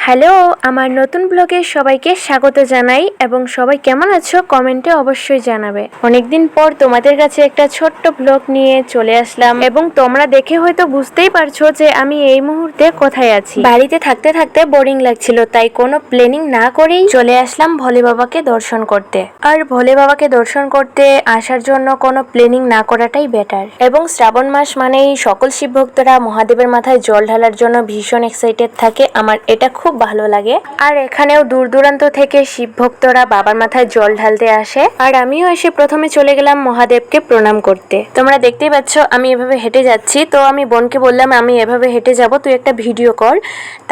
Hello, আমার নতুন ব্লগে সবাইকে স্বাগত জানাই এবং সবাই কেমন আছো কমেন্টে অবশ্যই জানাবে। অনেকদিন পর তোমাদের কাছে একটা ছোট্ট ব্লগ নিয়ে চলে আসলাম এবং তোমরা দেখে হয়তো বুঝতেই পারছো যে আমি এই মুহূর্তে কোথায় আছি। বাড়িতে থাকতে থাকতে বোরিং লাগছিল, তাই কোনো প্ল্যানিং না করেই চলে আসলাম ভোলে বাবাকে দর্শন করতে। আর ভোলে বাবাকে দর্শন করতে আসার জন্য কোনো প্ল্যানিং না করাটাই বেটার। এবং শ্রাবণ মাস মানেই সকল শিব ভক্তরা মহাদেবের মাথায় জল ঢালার জন্য ভীষণ এক্সাইটেড থাকে। আমার এটা খুব ভালো লাগে। আর এখানেও দূর দূরান্ত থেকে শিব ভক্তরা বাবার মাথায় জল ঢালতে আসে। আর আমিও এসে প্রথমে চলে গেলাম মহাদেবকে প্রণাম করতে। তোমরা দেখতেই পাচ্ছ আমি এভাবে হেঁটে যাচ্ছি। তো আমি বোনকে বললাম আমি এভাবে হেঁটে যাব, তুই একটা ভিডিও কর।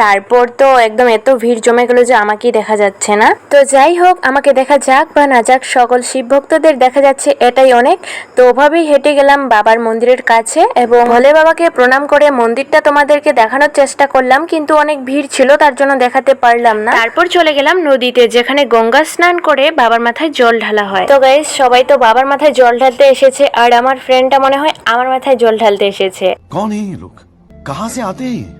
তারপর তো একদম এত ভিড় জমে গেল যে আমাকেই দেখা যাচ্ছে না। তো যাই হোক, আমাকে দেখা যাক বা না যাক, সকল শিব ভক্তদের দেখা যাচ্ছে এটাই অনেক। তো ওভাবেই হেঁটে গেলাম বাবার মন্দিরের কাছে এবং ভোলে বাবাকে প্রণাম করে মন্দিরটা তোমাদেরকে দেখানোর চেষ্টা করলাম, কিন্তু অনেক ভিড় ছিল তার জন্য দেখাতে পারলাম না। তারপর চলে গেলাম নদীতে, যেখানে গঙ্গা স্নান করে বাবার মাথায় জল ঢালা হয়। তো গাইস, সবাই তো বাবার মাথায় জল ঢালতে এসেছে আর আমার ফ্রেন্ডটা মনে হয় আমার মাথায় জল ঢালতে এসেছে। कौन है ये लोग, कहाँ से आते हैं?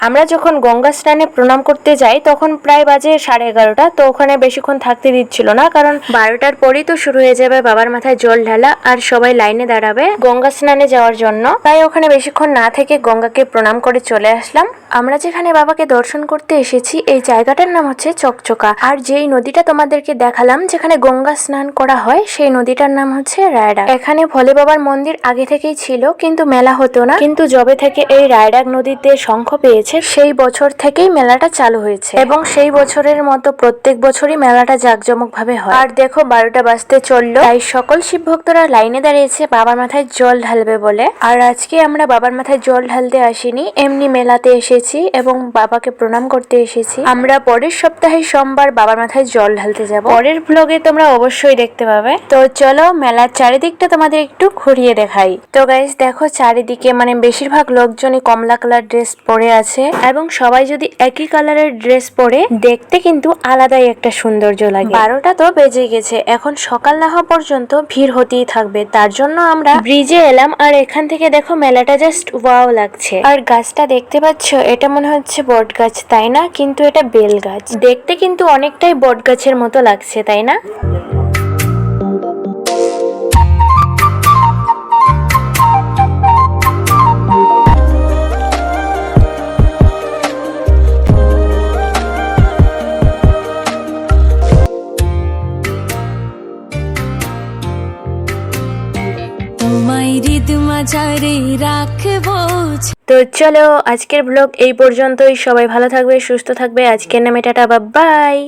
আমরা যখন গঙ্গা স্নানে প্রণাম করতে যাই তখন প্রায় বাজে 11:30। তো ওখানে বেশিক্ষণ থাকতে দিচ্ছিল না, কারণ 12টার পরেই তো শুরু হয়ে যাবে বাবার মাথায় জল ঢালা আর সবাই লাইনে দাঁড়াবে গঙ্গা স্নানে যাওয়ার জন্য। তাই ওখানে বেশিক্ষণ না থেকে গঙ্গাকে প্রণাম করে চলে আসলাম। আমরা যেখানে বাবাকে দর্শন করতে এসেছি এই জায়গাটার নাম হচ্ছে চকচকা। আর যেই নদীটা তোমাদেরকে দেখালাম যেখানে গঙ্গা স্নান করা হয় সেই নদীটার নাম হচ্ছে রায়ডাক। এখানে ভোলে বাবার মন্দির আগে থেকেই ছিল, কিন্তু মেলা হতো না। কিন্তু যবে থেকে এই রায়ডাক নদীতে শঙ্খ পেয়েছে সেই বছর থেকেই মেলাটা চালু হয়েছে এবং সেই বছরের মতো প্রত্যেক বছরই মেলাটা জাঁকজমক ভাবে হয়। আর দেখো 12টা বাজতে চললো, তাই সকল শিব ভক্তরা লাইনে দাঁড়িয়েছে বাবার মাথায় জল ঢালবে বলে। আর আজকে আমরা বাবার মাথায় জল ঢালতে আসিনি, এমনি মেলাতে এসেছি এবং বাবাকে প্রণাম করতে এসেছি। আমরা পরের সপ্তাহে সোমবার বাবার মাথায় জল ঢালতে যাব। পরের ব্লগে তোমরা অবশ্যই দেখতে পাবে। তো চলো মেলার চারিদিকটা তোমাদের একটু ঘুরিয়ে দেখাই। তো গাইস দেখো, চারিদিকে মানে বেশিরভাগ লোকজনই কমলা কালার ড্রেস পরে আছে এবং সবাই যদি একই কালারের ড্রেস পরে দেখতে কিন্তু আলাদাই একটা সৌন্দর্য লাগে। 12টা তো বেজে গেছে, এখন সকাল না হওয়া পর্যন্ত ভিড় হতেই থাকবে। তার জন্য আমরা ব্রিজে এলাম আর এখান থেকে দেখো মেলাটা জাস্ট ওয়াও লাগছে। আর গাছটা দেখতে পাচ্ছ, এটা মনে হচ্ছে বট গাছ, তাই না? কিন্তু এটা বেল গাছ। দেখতে কিন্তু অনেকটাই বট গাছের মতো লাগছে, তাই না? তো চলো আজকের ব্লগ এই পর্যন্তই। সবাই ভালো থাকবে, সুস্থ থাকবে। আজকের নামে টাটা, বাই বাই।